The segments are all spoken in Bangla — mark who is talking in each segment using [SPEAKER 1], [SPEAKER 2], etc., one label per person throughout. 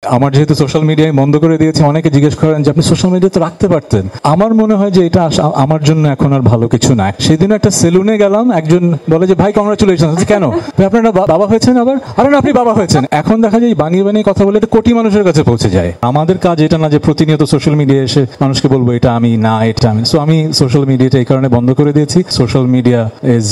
[SPEAKER 1] আমার যেহেতু সোশ্যাল মিডিয়ায় বন্ধ করে দিয়েছি, অনেকে জিজ্ঞেস করেন যে আপনি সোশ্যাল মিডিয়াতে রাখতে পারতেন। আমার মনে হয় যে এটা আমার জন্য এখন আর ভালো কিছু না। সেদিন একটা সেলুনে গেলাম, একজন বলে যে ভাই কংগ্রাচুলেশন। কেন আপনার বাবা হয়েছেন? আবার আরে না, আপনি বাবা হয়েছেন। এখন দেখা যায় বানিয়ে বানিয়ে কথা বলে এটা কোটি মানুষের কাছে পৌঁছে যায়। আমাদের কাজ এটা না যে প্রতিনিয়ত সোশ্যাল মিডিয়ায় এসে মানুষকে বলবো এটা আমি না, এটা আমি। সো আমি সোশ্যাল মিডিয়াটা এই কারণে বন্ধ করে দিয়েছি। Social media is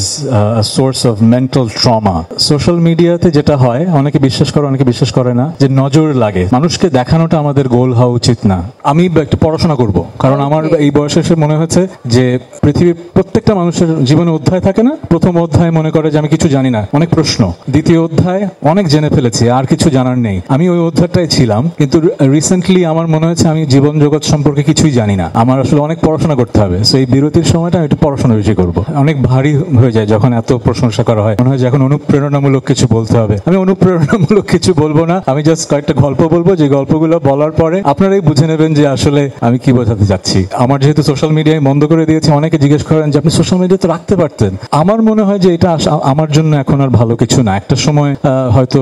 [SPEAKER 1] a source of mental trauma. Social মিডিয়াতে যেটা হয়, অনেকে বিশ্বাস করে অনেকে বিশ্বাস করে না, যে নজর লাগে। মানুষকে দেখানোটা আমাদের গোল হওয়া উচিত না। আমি একটু পড়াশোনা করব, কারণ আমার এই বয়সে এসে মনে হয়েছে যে পৃথিবীর প্রত্যেকটা মানুষের জীবনে অধ্যায় থাকে না। প্রথম অধ্যায় মনে করে যে আমি কিছু জানি না, অনেক প্রশ্ন। দ্বিতীয় অধ্যায় অনেক জেনে ফেলেছি, আর কিছু জানার নেই। আমি ওই অধ্যায়টাই ছিলাম, কিন্তু রিসেন্টলি আমার মনে হয়েছে আমি জীবন জগৎ সম্পর্কে কিছুই জানি না। আমার আসলে অনেক পড়াশোনা করতে হবে। সো এই বিরতির সময়টা আমি একটু পড়াশোনা বেশি করবো। অনেক ভারী হয়ে যায় যখন এত প্রশংসা করা হয়, মনে হয় যে এখন অনুপ্রেরণামূলক কিছু বলতে হবে। আমি অনুপ্রেরণামূলক কিছু বলবো না, আমি জাস্ট কয়েকটা গল্প বলবো, যে গল্পগুলো বলার পরে আপনারাই বুঝে নেবেন যে আসলে আমি কি বোঝাতে যাচ্ছি। আমার যেহেতু সোশ্যাল মিডিয়ায় বন্ধ করে দিয়েছি, অনেকে জিজ্ঞেস করেন যে আপনি সোশ্যাল মিডিয়াতে রাখতে পারতেন। আমার মনে হয় যে এটা আমার জন্য এখন আর ভালো কিছু না। একটা সময় হয়তো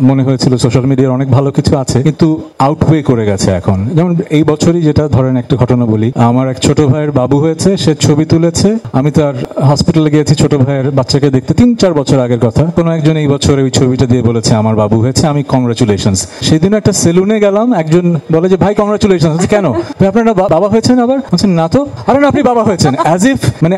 [SPEAKER 1] মনে হয়েছিল সোশ্যাল মিডিয়ার অনেক ভালো কিছু আছে, কিন্তু আউটওয়ে করে গেছে এখন। যেমন এই বছরই যেটা ধরেন একটা ঘটনা বলি, আমার এক ছোট ভাইয়ের বাবু হয়েছে, সে ছবি তুলেছে। আমি তার হসপিটালে গিয়েছি ছোট ভাইয়ের বাচ্চাকে দেখতে, 3-4 বছর আগের কথা। কোনো একজন এই বছর ওই ছবিটা দিয়ে বলেছে আমার বাবু হয়েছে, আমি কংগ্রাচুলেশন। সেদিন একটা সেলুনে গেলাম, একজন বলে যে ভাই কংগ্রাচুলেশন। কেন আপনার বাবা হয়েছেন? আবার বলছেন না তো। আরে না, আপনি বাবা হয়েছেন। অ্যাজ ইফ মানে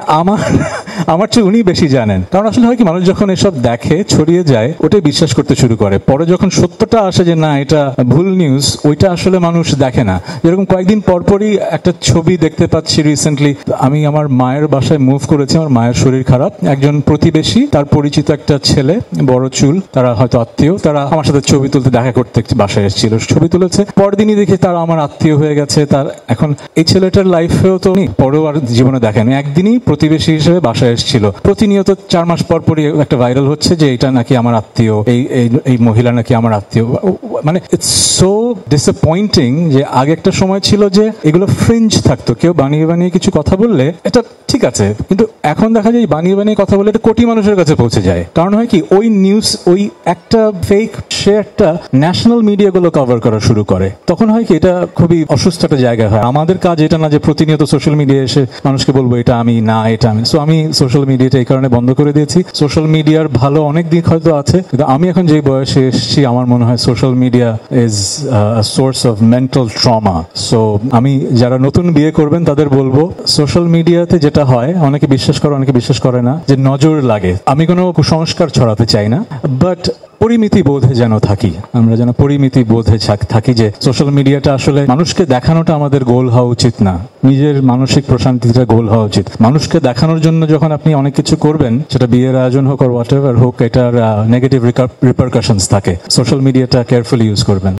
[SPEAKER 1] আমার চেয়ে উনি বেশি জানেন। কারণ আসলে হয় কি, মানুষ যখন এসব দেখে ছড়িয়ে যায়, ওটাই বিশ্বাস করতে শুরু করে। পরে যখন সত্যটা আসে যে না এটা ভুল নিউজ, ওইটা আসলে মানুষ দেখে না। যেরকম কয়েকদিন পরপরই একটা ছবি দেখতে পাচ্ছি রিসেন্টলি, আমি আমার মায়ের বাসায় মুভ করেছি, আমার মায়ের শরীর খারাপ। একজন প্রতিবেশী, তার পরিচিত একটা ছেলে, বড় চুল, তারা হয়তো আত্মীয়, তারা আমার সাথে ছবি তুলতে দেখা করতে বাসায় এসেছিল, ছবি তুলেছে। পরদিনই দেখি তারা আমার আত্মীয় হয়ে গেছে। তার এখন এই ছেলেটার লাইফেও তো পরেও আর জীবনে দেখেনি, একদিনই প্রতিবেশী হিসেবে বাসায় এসেছিল। প্রতিনিয়ত 4 মাস পরপরই একটা ভাইরাল হচ্ছে যে এটা নাকি আমার আত্মীয়, এই মহিলা নাকি আমার আত্মীয়। মানে ইটস সো ডিসঅ্যাপয়েন্টিং যে আগে একটা সময় ছিল যে এগুলো ফ্রিঞ্জ থাকতো, কেউ বানিয়ে বানিয়ে কিছু কথা বললে এটা ঠিক আছে, কিন্তু এখন দেখা যায় বানিয়ে বানিয়ে কথা বললে এটা কোটি মানুষের কাছে পৌঁছে যায়। কারণ হয় কি, ওই নিউজ, ওই একটা ফেক, সে একটা ন্যাশনাল মিডিয়াগুলো কভার করা শুরু করে। তখন হয় কি, এটা খুবই অসুস্থ একটা জায়গা হয়। আমাদের কাজ এটা না যে প্রতিনিয়ত সোশ্যাল মিডিয়ায় এসে মানুষকে বলবো এটা আমি না, এটা আমি। সো আমি সোশ্যাল মিডিয়াটা এই কারণে বন্ধ করে দিয়েছি। সোশ্যাল মিডিয়ার ভালো অনেক দিক হয়তো আছে, কিন্তু আমি এখন যে বয়সে এসেছি, আমার মনে হয় social media is a source of mental trauma. So আমি যারা নতুন বিয়ে করবেন তাদের বলবো, সোশ্যাল মিডিয়াতে যেটা হয়, অনেকে বিশ্বাস করে অনেকে বিশ্বাস করে না, যে নজর লাগে। আমি কোনো কুসংস্কার ছড়াতে চাই না, বাট পরিমিতি বোধে যেন থাকি, আমরা যেন পরিমিতি বোধে থাকি, যে সোশ্যাল মিডিয়াটা আসলে মানুষকে দেখানোটা আমাদের গোল হওয়া উচিত না, নিজের মানসিক প্রশান্তিটা গোল হওয়া উচিত। মানুষকে দেখানোর জন্য যখন আপনি অনেক কিছু করবেন, সেটা বিয়ের আয়োজন হোক আর হোয়াট এভার হোক, এটার নেগেটিভ রিপারকাশনস থাকে। সোশ্যাল মিডিয়াটা কেয়ারফুলি ইউজ করবেন।